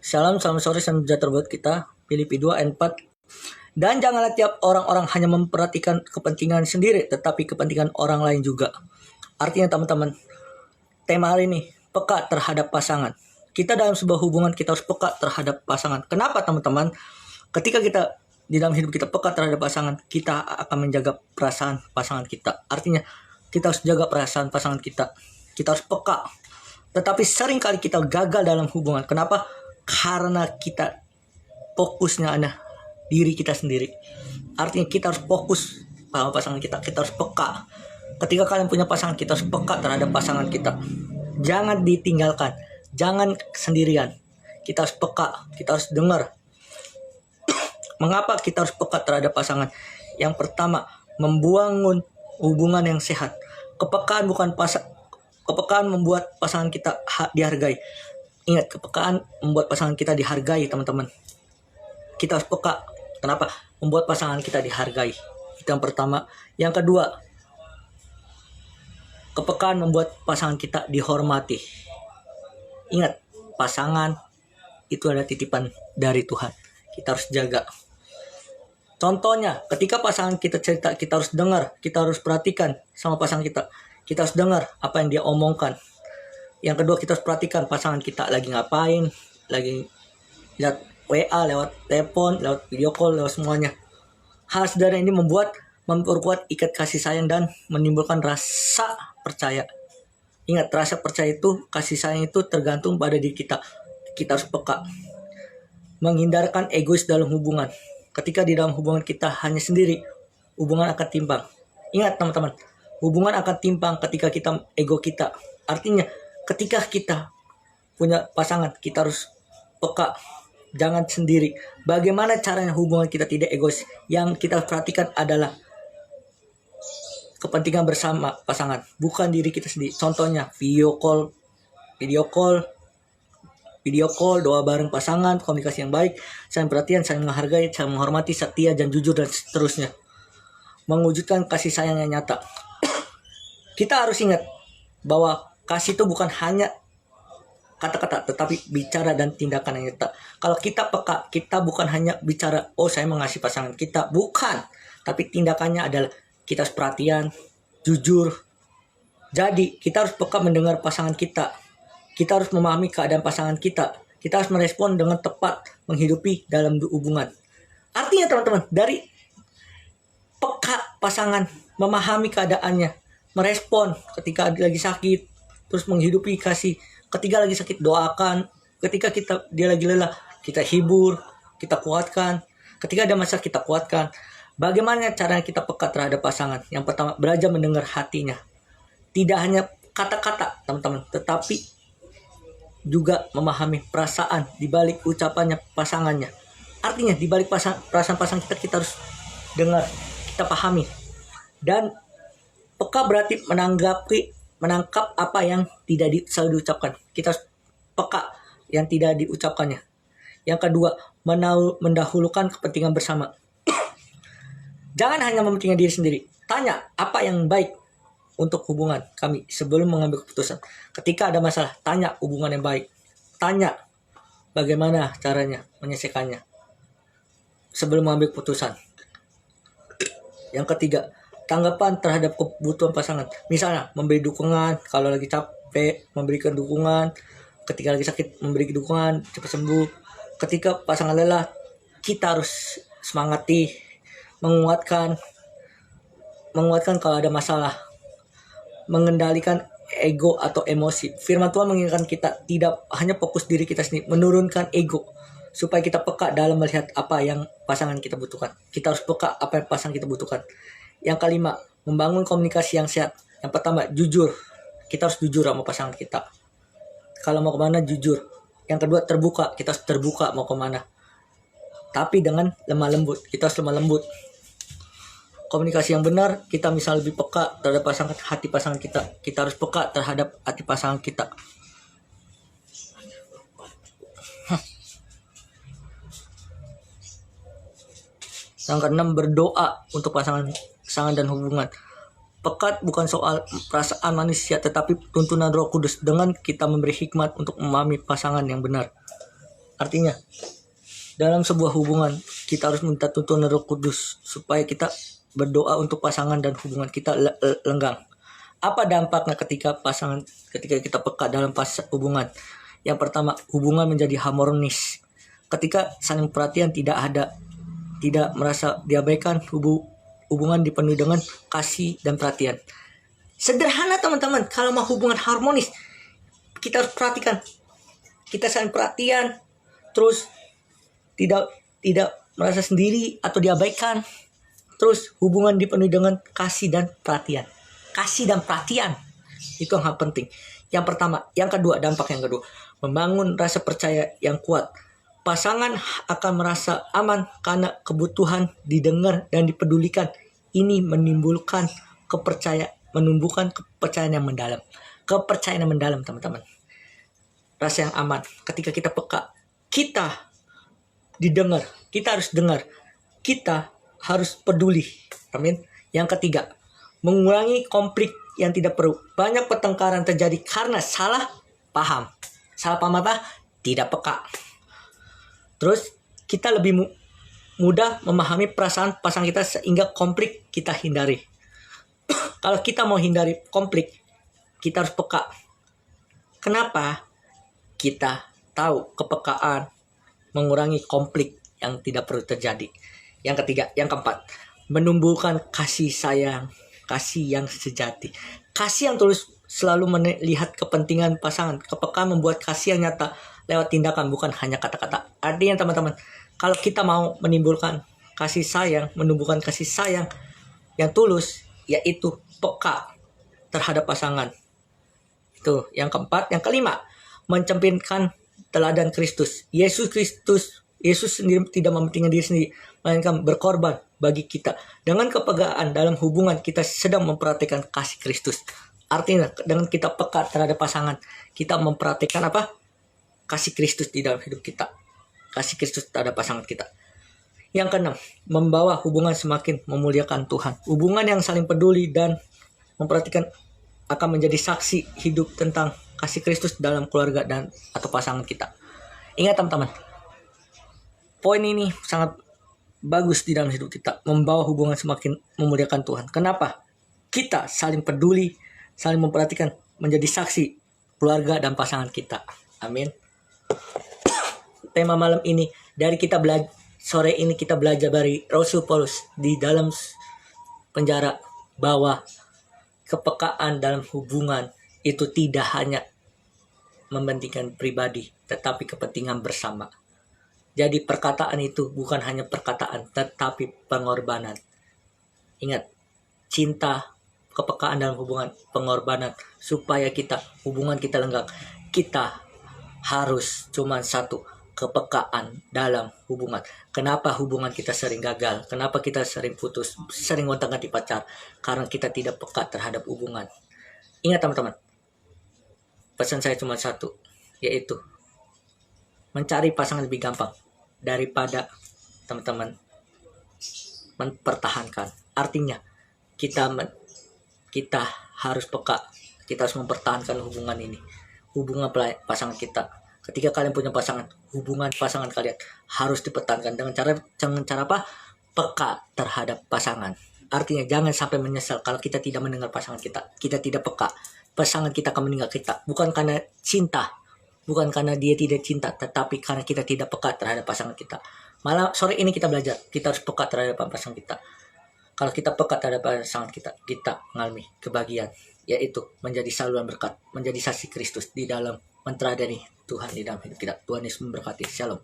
Salam sore, salam sejahtera buat kita. Filipi 2 ayat 4. Dan janganlah tiap orang-orang hanya memperhatikan kepentingan sendiri, tetapi kepentingan orang lain juga. Artinya teman-teman, tema hari ini, peka terhadap pasangan. Kita dalam sebuah hubungan, kita harus peka terhadap pasangan. Kenapa teman-teman? Ketika kita di dalam hidup kita peka terhadap pasangan, kita akan menjaga perasaan pasangan kita. Artinya, kita harus jaga perasaan pasangan kita. Kita harus peka. Tetapi seringkali kita gagal dalam hubungan. Kenapa? Karena kita fokusnya ada diri kita sendiri. Artinya kita harus fokus pada pasangan kita. Kita harus peka. Ketika kalian punya pasangan, kita harus peka terhadap pasangan kita. Jangan ditinggalkan. Jangan sendirian. Kita harus peka. Kita harus dengar. Mengapa kita harus peka terhadap pasangan? Yang pertama, membangun hubungan yang sehat. Kepekaan membuat pasangan kita dihargai. Ingat, kepekaan membuat pasangan kita dihargai, teman-teman. Kita harus peka. Kenapa? Membuat pasangan kita dihargai. Itu yang pertama. Yang kedua, kepekaan membuat pasangan kita dihormati. Ingat, pasangan itu adalah titipan dari Tuhan. Kita harus jaga. Contohnya, ketika pasangan kita cerita, kita harus dengar, kita harus perhatikan sama pasangan kita. Kita harus dengar apa yang dia omongkan. Yang kedua, kita harus perhatikan pasangan kita lagi ngapain, lagi lihat WA, lewat telepon, lewat video call, lewat semuanya. Hal sederhana ini memperkuat ikat kasih sayang dan menimbulkan rasa percaya. Ingat, rasa percaya itu, kasih sayang itu tergantung pada diri kita. Kita harus peka. Menghindarkan egois dalam hubungan. Ketika di dalam hubungan kita hanya sendiri, hubungan akan timpang. Ingat teman-teman, hubungan akan timpang ketika kita ego kita. Artinya, ketika kita punya pasangan, kita harus peka. Jangan sendiri. Bagaimana caranya hubungan kita tidak egois? Yang kita perhatikan adalah kepentingan bersama pasangan, bukan diri kita sendiri. Contohnya, video call, doa bareng pasangan, komunikasi yang baik, saling perhatian, saling menghargai, saling menghormati, setia, dan jujur, dan seterusnya. Mewujudkan kasih sayang yang nyata. Kita harus ingat bahwa kasih itu bukan hanya kata-kata, tetapi bicara dan tindakan yang nyata. Kalau kita peka, kita bukan hanya bicara, oh saya mengasihi pasangan kita. Bukan. Tapi tindakannya adalah kita harus perhatian, jujur. Jadi, kita harus peka mendengar pasangan kita. Kita harus memahami keadaan pasangan kita. Kita harus merespon dengan tepat, menghidupi dalam hubungan. Artinya teman-teman, dari peka pasangan, memahami keadaannya, merespon ketika lagi sakit, terus menghidupi kasih. Ketika lagi sakit, doakan. Ketika dia lagi lelah, kita hibur, kita kuatkan. Ketika ada masalah, kita kuatkan. Bagaimana caranya kita peka terhadap pasangan? Yang pertama, belajar mendengar hatinya. Tidak hanya kata-kata, teman-teman, tetapi juga memahami perasaan di balik ucapannya pasangannya. Artinya di balik perasaan pasangan kita harus dengar, kita pahami. Dan peka berarti menangkap apa yang tidak selalu diucapkan. Kita harus peka yang tidak diucapkannya. Yang kedua, mendahulukan kepentingan bersama. Jangan hanya mementingkan diri sendiri. Tanya apa yang baik untuk hubungan kami sebelum mengambil keputusan. Ketika ada masalah, tanya hubungan yang baik. Tanya bagaimana caranya menyelesaikannya sebelum mengambil keputusan. Yang ketiga, tanggapan terhadap kebutuhan pasangan. Misalnya, memberi dukungan kalau lagi capek, memberikan dukungan. Ketika lagi sakit, memberi dukungan, cepat sembuh. Ketika pasangan lelah, kita harus semangati, menguatkan kalau ada masalah. Mengendalikan ego atau emosi. Firman Tuhan mengingatkan kita tidak hanya fokus diri kita sendiri, menurunkan ego supaya kita peka dalam melihat apa yang pasangan kita butuhkan. Kita harus peka apa yang pasangan kita butuhkan. Yang kelima, membangun komunikasi yang sehat. Yang pertama, jujur. Kita harus jujur sama pasangan kita. Kalau mau kemana, jujur. Yang kedua, terbuka. Kita harus terbuka mau kemana. Tapi dengan lemah lembut. Kita harus lemah lembut. Komunikasi yang benar, kita misal lebih peka terhadap hati pasangan kita. Kita harus peka terhadap hati pasangan kita. Yang keenam, berdoa untuk pasangan dan hubungan. Pekat bukan soal perasaan manusia, tetapi tuntunan Roh Kudus. Dengan kita memberi hikmat untuk memahami pasangan yang benar. Artinya, dalam sebuah hubungan kita harus minta tuntunan Roh Kudus supaya kita berdoa untuk pasangan dan hubungan kita lenggang. Apa dampaknya ketika kita peka dalam hubungan? Yang pertama, hubungan menjadi harmonis. Ketika saling perhatian tidak merasa diabaikan, hubungan dipenuhi dengan kasih dan perhatian. Sederhana teman-teman, kalau mau hubungan harmonis, kita harus perhatikan. Kita saling perhatian, terus tidak merasa sendiri atau diabaikan. Terus hubungan dipenuhi dengan kasih dan perhatian. Kasih dan perhatian itu yang hal penting. Yang pertama, yang kedua, dampak yang kedua, membangun rasa percaya yang kuat. Pasangan akan merasa aman karena kebutuhan didengar dan dipedulikan. Ini menumbuhkan kepercayaan yang mendalam. Kepercayaan yang mendalam, teman-teman. Rasa yang aman. Ketika kita peka, kita didengar, kita harus dengar, kita harus peduli. Amin. Yang ketiga, mengurangi konflik yang tidak perlu. Banyak pertengkaran terjadi karena salah paham. Salah paham apa? Tidak peka. Terus kita lebih mudah memahami perasaan pasangan kita sehingga konflik kita hindari. Kalau kita mau hindari konflik, kita harus peka. Kenapa? Kita tahu kepekaan mengurangi konflik yang tidak perlu terjadi. Yang ketiga, yang keempat, menumbuhkan kasih sayang, kasih yang sejati. Kasih yang tulus selalu melihat kepentingan pasangan. Kepekaan membuat kasih yang nyata lewat tindakan, bukan hanya kata-kata. Artinya teman-teman, kalau kita mau menimbulkan kasih sayang, menumbuhkan kasih sayang yang tulus, yaitu peka terhadap pasangan. Itu yang keempat. Yang kelima, mencerminkan teladan Kristus. Yesus sendiri tidak mementingkan diri sendiri, melainkan berkorban bagi kita. Dengan kepekaan dalam hubungan, kita sedang memperhatikan kasih Kristus. Artinya, dengan kita peka terhadap pasangan, kita memperhatikan apa? Kasih Kristus di dalam hidup kita. Kasih Kristus terhadap pasangan kita. Yang keenam, membawa hubungan semakin memuliakan Tuhan. Hubungan yang saling peduli dan memperhatikan akan menjadi saksi hidup tentang kasih Kristus dalam keluarga dan atau pasangan kita. Ingat teman-teman, poin ini sangat bagus di dalam hidup kita. Membawa hubungan semakin memuliakan Tuhan. Kenapa? Kita saling peduli, saling memperhatikan, menjadi saksi keluarga dan pasangan kita. Amin. Tema malam ini, sore ini kita belajar dari Rasul Paulus di dalam penjara, bahwa kepekaan dalam hubungan itu tidak hanya mementingkan pribadi, tetapi kepentingan bersama. Jadi perkataan itu bukan hanya perkataan, tetapi pengorbanan. Ingat, cinta, kepekaan dalam hubungan, pengorbanan, supaya hubungan kita lenggang. Kita harus cuma satu, kepekaan dalam hubungan. Kenapa hubungan kita sering gagal? Kenapa kita sering putus, sering gonta-ganti pacar? Karena kita tidak peka terhadap hubungan. Ingat teman-teman, pesan saya cuma satu, yaitu mencari pasangan lebih gampang daripada teman-teman mempertahankan. Artinya kita harus peka, kita harus mempertahankan hubungan ini, hubungan pasangan kita. Ketika kalian punya pasangan, hubungan pasangan kalian harus dipertahankan dengan cara apa? Peka terhadap pasangan. Artinya jangan sampai menyesal kalau kita tidak mendengar pasangan kita. Kita tidak peka, pasangan kita akan meninggal kita. Bukan karena cinta, bukan karena dia tidak cinta, tetapi karena kita tidak peka terhadap pasangan kita. Malah sore ini kita belajar, kita harus peka terhadap pasangan kita. Kalau kita peka terhadap pasangan kita mengalami kebahagiaan, yaitu menjadi saluran berkat, menjadi saksi Kristus di dalam meneladani Tuhan di dalam hidup kita. Tuhan Yesus memberkati. Shalom.